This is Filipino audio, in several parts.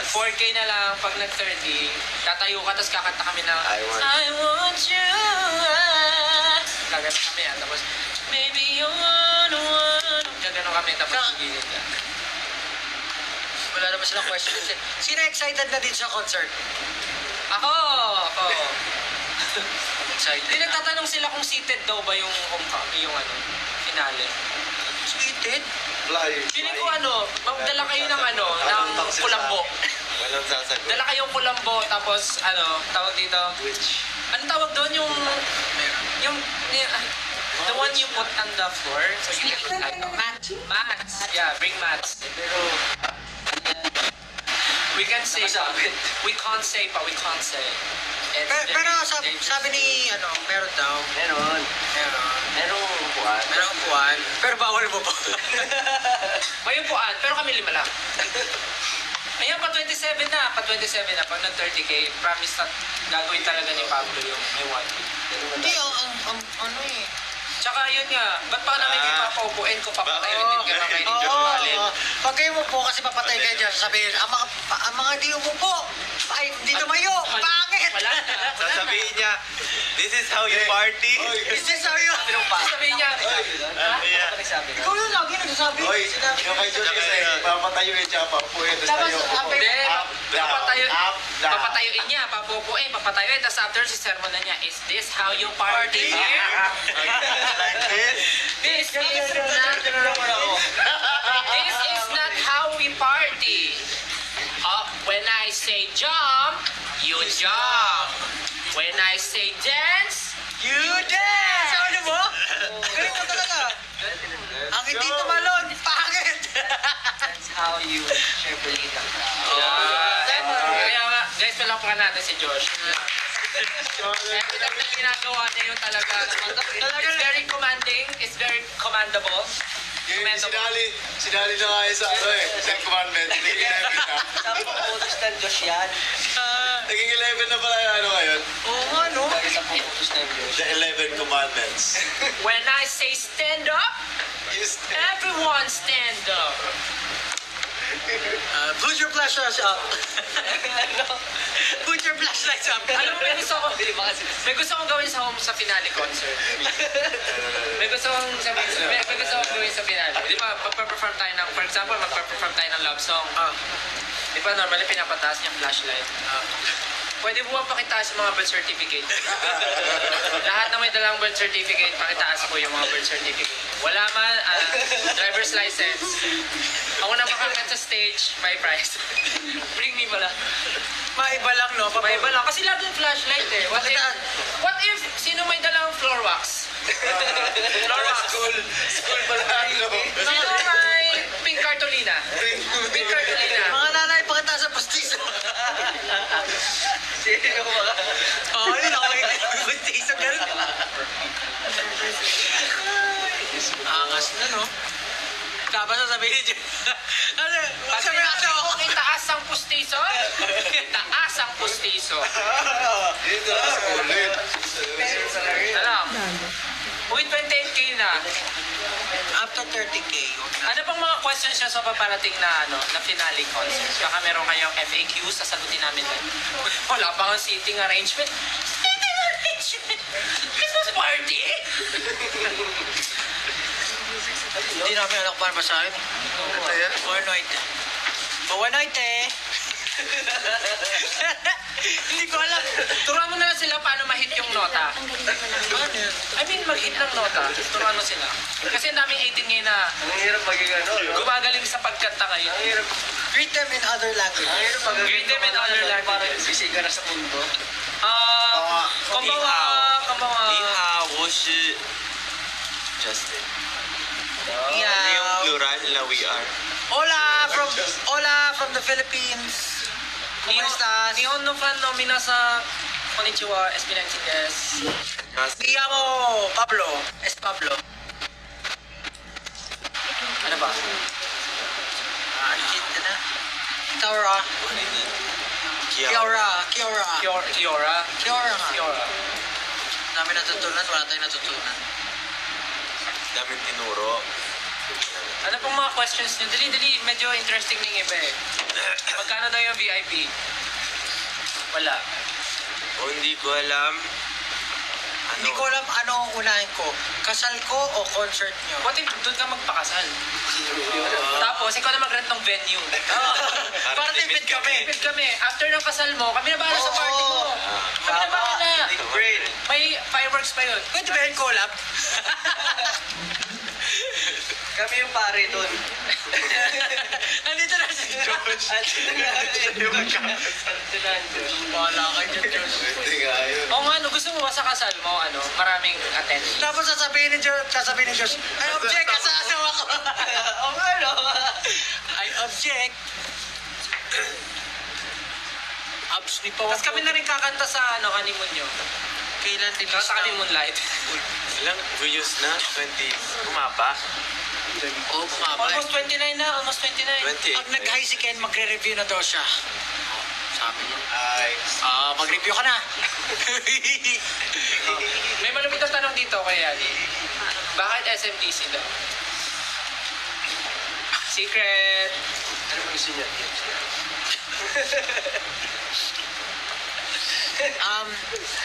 4K na lang pag nag-30, tatayo ka, tapos kakanta kami ng I want you. Gagano kami yan, tapos maybe you wanna. Gagano kami, tapos gigilid ka. Wala naman silang questions eh. Sino excited na din sa concert? Ako! Excited Hindi na. nagtatanong sila kung seated daw ba yung yung finale. Seated? Feeling ko magdala kayo ng ng kulambo. Walang sasagot. Dala kayong kulambo, tapos tawag dito. Which? Ano tawag doon yung the one you put on the floor? So you mats. Yeah, bring mats. Pero, We can say, we can't say. It's Pero very sabi ni, meron daw. meron. Merong upuan. Merong upuan. Pero bawal mo pa. may upuan, pero kami 5 lang. Ayan, pa 27 na. Pag nag-30K, promise na gagawin talaga ni Pablo yung may 1 week. Hindi, ano eh. Tsaka yun nga, ba't pa namin ipapaupuin ko papatayin din ka kami ni Josh Allen? Pag kayo mo po kasi papatay kayo dyan, sasabihin, ang mga di umupo, ay hindi tumayo, pangit! Wala na. Sasabihin niya, this is how you party. Is this how you... Sabihin niya, Ikaw yun lagi nagsasabi. Oy, Sinabi yung kay Josh kasi, papatayuin siya, papuin, Tapos, tapos tayo. sabi- hindi, down. papatayuin niya, papupuin, papatayuin, tapos after si sermon na niya, is this how you party here? Like this. This is not how we party. When I say jump, you jump. When I say dance, You dance! Ano mo? Galing mo talaga. Ang hindi tumalon, pangit! That's how you shepherd ang crowd. kaya nga, guys, palakpakan natin si Josh. Every time na ginagawa niya yung talaga, it's very commanding, it's very commendable. Yung sinali na nga yun sa Ten Commandments. Naging 11 na. Sabi ko, utos ng Diyos yan. Naging 11 na pala yung ngayon. Oo nga, no? Lagi sa utos ng Diyos. The 11 Commandments. When I say stand up, You stand. everyone stand up. Put your flashlights up. Put your flashlights up. Alam mo, may gusto kong gawin sa finale concert. May gusto kong gawin sa finale. Di ba, magpa-perform tayo ng, for example, magpa-perform tayo ng love song. Di ba, normally pinapataas niya flashlight. Pwede mo ba pakitaas yung mga birth certificate? Lahat na may dalang birth certificate, pakitaas po yung mga birth certificate. Wala man, driver's license. Ako na makakat sa stage, may prize. Bring me pala. Maiba lang, no? May iba lang. Kasi lahat yung flashlight eh. What if sino may dalang floor wax? Floor wax. School pala ano. Sino may pink cartolina? Pink cartolina. Mga nanay, pakita sa pastiso. Sino mga... Oo, yun ako yung pastiso. Ganun. Angas na, no? Tapos sasabihin ni Jim. Ano? Pag Sabi sinabi ako. ko itaas ang pustiso, itaas ang pustiso. Dito na school. Alam? Uy, 28K na. After 30K. Ano bang mga questions nyo sa paparating na na finale concert? Baka meron kayong FAQ, sasagutin namin din. Wala pa ang seating arrangement. Seating arrangement? Christmas party? Hindi namin anak para basahin. Overnight. Overnight eh. Hindi ko alam. Turuan mo na lang sila paano ma-hit yung nota. Ano yun? I mean, mag-hit ng nota. Turuan mo sila. Kasi ang daming 18 ngayon na Ang hirap maging ano, no? gumagaling sa pagkanta ngayon. Ang hirap, Greet them in other languages. ang hirap maging... Greet them in other languages. Parang sisiga na sa mundo. Konbawa, konbawa. 你好，我是 Justin. Ano yung Yeah. plural na we are? Hola from the Philippines. ¿Cómo estás? Nihon no fan no minasa. Konnichiwa, SB19 desu. Me llamo Pablo. Es Pablo. Ano ba? Shit na. Kiora. Kiora. Kiora. Kiora. Kiora nga. Kiora. Dami natutunan, wala tayong natutunan. Daming tinuro. Ano pong mga questions nyo? Dali, medyo interesting ng iba eh. Magkano daw yung VIP? Wala. O hindi ko alam. Hindi ko alam ano ang unahin ko. Kasal ko o concert nyo? What if doon ka magpakasal? Tapos, ikaw na mag-rent ng venue. Para tipid kami. Tipid kami. After ng kasal mo, kami na bahala sa party mo. Kami na bahala. Great. May fireworks pa yun. Pwede ba yung collab? Kami yung pare doon. Nandito na si Josh. Wala ka dyan, Josh. Hindi nga yun. O nga, ano, gusto mo ba sa kasal mo, maraming attendees? Tapos sasabihin ni Josh, I object, asasawa ko. O nga, no? I object. Abs ni pa. Tapos kami na rin kakanta sa honeymoon nyo. Kailan din Sa honeymoon light. Ilang views na? 20. Bumaba? Oo, bumaba. Almost 29 na, almost 29. 28. Pag nag-high si Ken, magre-review na daw siya. Sabi niya. Ay. Mag-review ka na. May malupit na tanong dito kay Ali. Bakit SMDC daw? Secret. Ano mo gusto niya?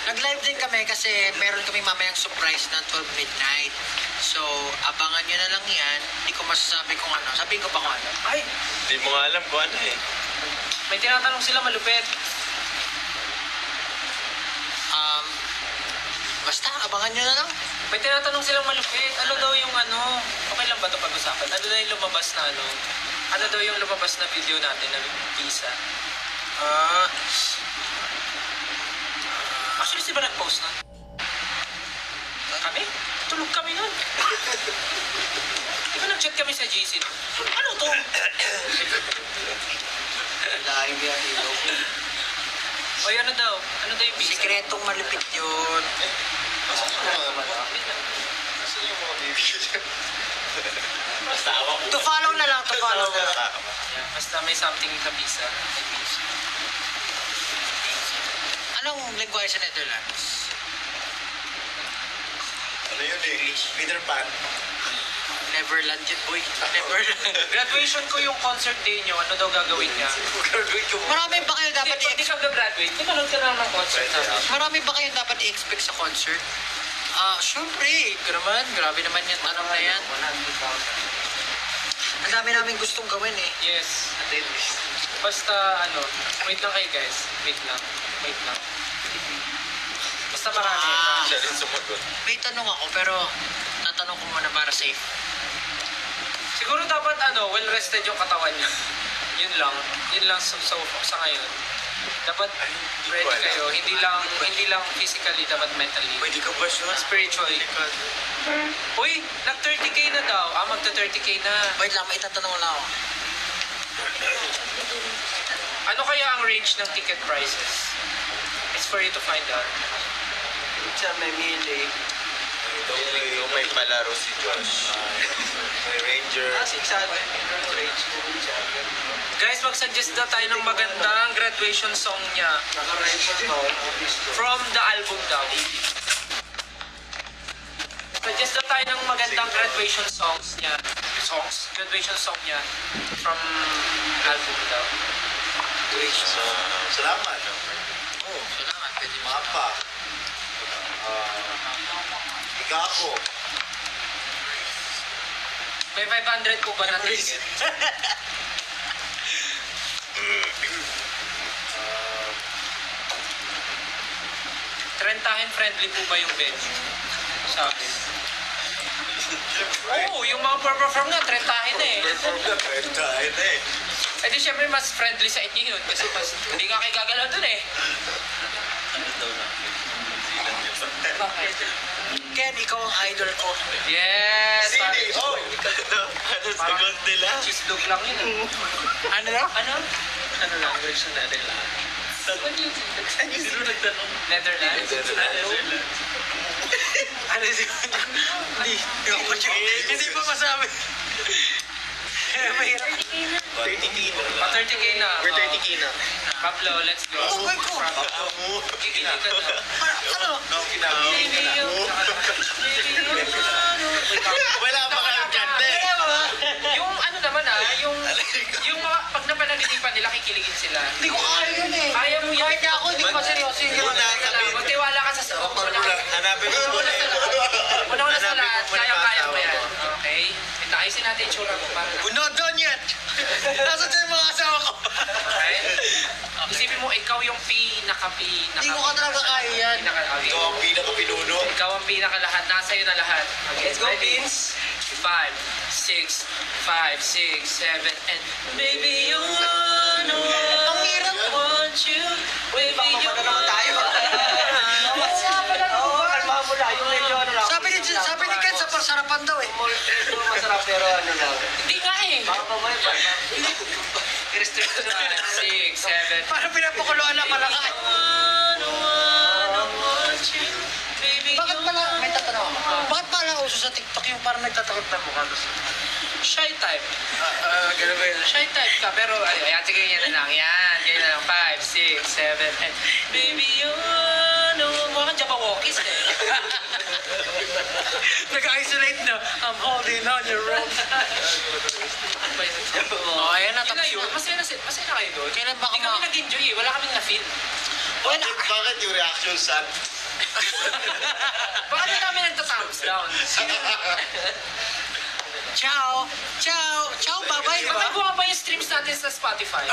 Nag-live din kami kasi meron kami mamayang surprise na 12 midnight. So, abangan nyo na lang yan. Hindi ko masasabi kung ano. Sabihin ko pa kung ano. Ay, Hindi mo nga alam kung ano eh. may tinatanong sila malupit. Basta, abangan nyo na lang. May tinatanong silang malupit. Ano daw yung okay lang ba ito pag-usapan? Ano daw yung lumabas na ano daw yung lumabas na video natin na visa? Actually, si ba nag-post na? Kami? Tulog kami nun. Di ba nag-chat kami sa GC? Ano to? Lahat yung hilo. Oy, ano daw? Ano daw yung visa? Sikretong malupit yun. Asan yung mga bibigyan? Basta ako. To follow na lang, to follow na lang. Yeah, basta may something sa visa. Anong lingwahe sa Netherlands? Ano yun eh? Peter Pan. Neverland yun, boy. Neverland. Graduation ko yung concert day nyo. Ano daw gagawin niya? Marami ba kayo dapat Hindi ka gagraduate. Di manood ka na ng concert namin. Marami ba kayo dapat i-expect sa concert? Syempre. Grabe naman yan. Tanong na yan. Ang dami namin gustong gawin eh. Yes. Basta wait lang kayo guys. Wait lang. Basta marami. Siya rin sumagot. May tanong ako pero tatanong ko muna para safe. Siguro dapat well rested yung katawan niya. Yun lang sa ngayon. Dapat ready kayo. Hindi lang physically, dapat mentally. Pwede ka ba siya? Spiritually. Uy, nag 30k na daw. Magta 30k na. Wait lang, may tatanong na ako. Ano kaya ang range ng ticket prices? It's for you to find out. Siya may mili. Yung may palaro si Josh. May Ranger. 600 range ko rin siya. Guys, mag-suggest na tayo ng magandang graduation song niya. Naka-range mo. From the album daw. Suggest na tayo ng magandang graduation songs niya. Graduation song niya. From album daw. So, salamat. Oh, salamat. Pwede mo. Mapa. Ikako. May 500 po ba na ticket? Trentahin friendly po ba yung venue? Sabi. Oo, yung mga perform nga, trentahin na eh. Perform na, trentahin na eh. Eh di syempre mas friendly sa inyo yun kasi mas hindi ka kayo gagalaw dun eh. Ano daw na? Bakit? Ken, ikaw ang idol ko. Yes! Sini, oh! Ano sagot nila? Cheese dog lang yun eh. Ano na? Ano? Ano language na nila? Sino nagtanong? Netherlands? Ano hindi pa masabi. Mahirap. 30k na. Pa 30k na. We're 30k na. Pablo, let's go. Tungkol ko. Kikinig ka na. Ano? Baby, Wala pa kayong kante. Wala, naman yung mga, pag napanaginipan nila, kikiligin sila. Hindi ko kaya yun eh. Kaya mo yan. Kahit na ako, hindi ko maseryoso yun. Magtiwala ka sa Hanapin mo muna. Una sa lahat, Hanapin mo muna yung kaya-kaya mo asawa yan. mo. Okay? Itakisin natin yung tsura mo para We're not done yet. Nasaan dyan yung mga asawa ko? Okay? Isipin mo, ikaw yung Hindi ko ka talaga kaya yan. Ito ang pinaka-pinuno. Ikaw ang pinakalahat. Nasa iyo na lahat. Okay, Let's go, ready? Vince. 5, 6, 7, and baby, you wanna Ang hirap. want you. Baby, you Baka naman tayo. Oo, kalma mo lang. Yung medyo ano lang. Sabi ni Ken, sa parsarapan daw eh. Medyo masarap pero ano lang. Hindi nga eh. Baka mamay, baka. I-restrict na. 6, 7. Parang pinapakuluan na pala ka. Bakit pala, may tatanong ako. Bakit pala uso sa TikTok yung parang nagtatakot na mukha? Shy type. Ganun ba yun? Shy type ka, pero ayan, sige, yan na lang. Yan, ganyan na lang. 5, 6, 7, and baby, you know. Mukha kang Jabawokis eh. Nag-isolate na. I'm holding on your rope. Oh, ayan na, Yun na tapos yun. yun. Masaya na kayo doon. Kailan ba Hindi kami kuma- nag-enjoy eh. Wala kaming na-feel. Bakit yung reaction sad? Baka di kami nagta-thumbs down. Ciao! Ciao! Ciao, bye-bye, di Bakit ba? bumaba yung streams natin sa Spotify?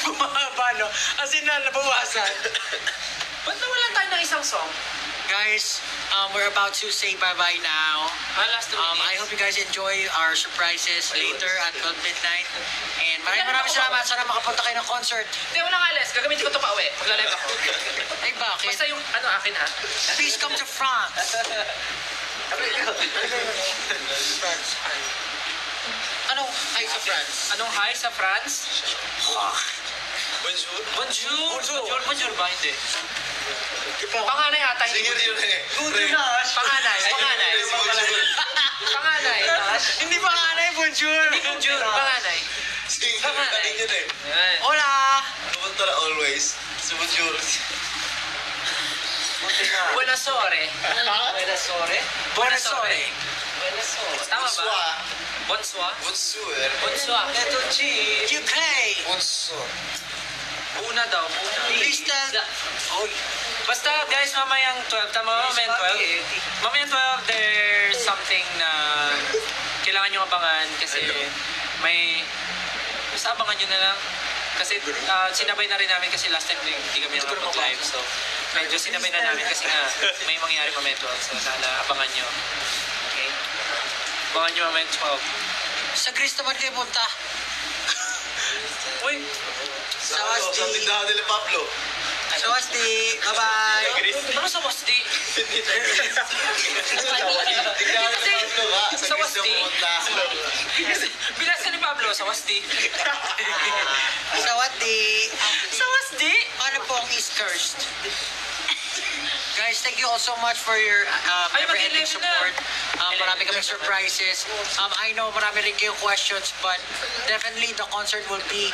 Bumaba, no? As in, nabawasan. Ba't nawalan tayo ng isang song? Guys, we're about to say bye-bye now. Last 2 minutes. I hope you guys enjoy our surprises later at 12 midnight. And maraming salamat. Sana makapunta kayo ng concert. Hindi, wala nga, Les. Gagamitin ko ito pa uwi. Magla-live ako. Ay, bakit? Basta yung, akin ha? Please come to France. Anong hi sa France? Anong hi sa France? Bonjour. Bonjour. Bonjour ba? Hindi. Panganay ata. Singer yun eh. Panganay. Panganay. Hindi pa nga na bonjour. Bonjour. Panganay. Singer natin yun eh. Yan. Hola! Pumunta na always. Si Bonjour. Buenas ore. Buenas ore. Buenas ore. Buenas ore. Tama ba? Bonsoir. Bonsoir. Bonsoir. Bonsoir. Ito, G. UK! Bonsoir. Una daw. Una. Please tell... Oh, Basta guys, mamayang 12. Tama ba? Mamayang 12? Mamayang 12, there's something na kailangan nyo abangan kasi basta abangan nyo na lang. Kasi sinabay na rin namin kasi last time hindi kami nakapag-live. So, medyo sinabay na namin kasi nga may mangyari mamayang 12. So, sana abangan nyo. Okay? Abangan nyo mamayang 12. sa Greece naman kayo punta. Uy! Sa tindahan nila Pablo. Swasti! Bye-bye! Ano sa Wasdi? Sa Wasti. pumunta. Binasa ni Pablo sa Wasdi. Swati! Sa Wasdi? Ano po ang East Coast? Guys, thank you all so much for your never-ending mag-11 na. support. Marami kaming surprises. I know marami rin kayong questions, but definitely the concert will be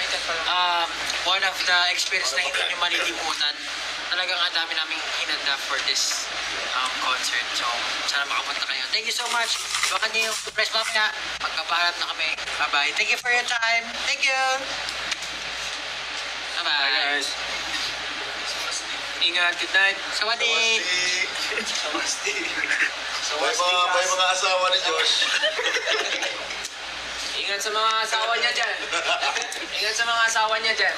one of the experience na hindi nyo malilimutan. Talagang ang dami naming hinanda for this concert. So, sana makapunta kayo. Thank you so much. Baka niyo yung surprise mamaya. Magpapaharap na kami. Bye-bye. Thank you for your time. Thank you. Bye-bye. Guys. Ingat, good night. Sawadi. May mga asawa ni Josh. Ingat sa mga asawa niya dyan. Ingat sa mga asawa niya dyan.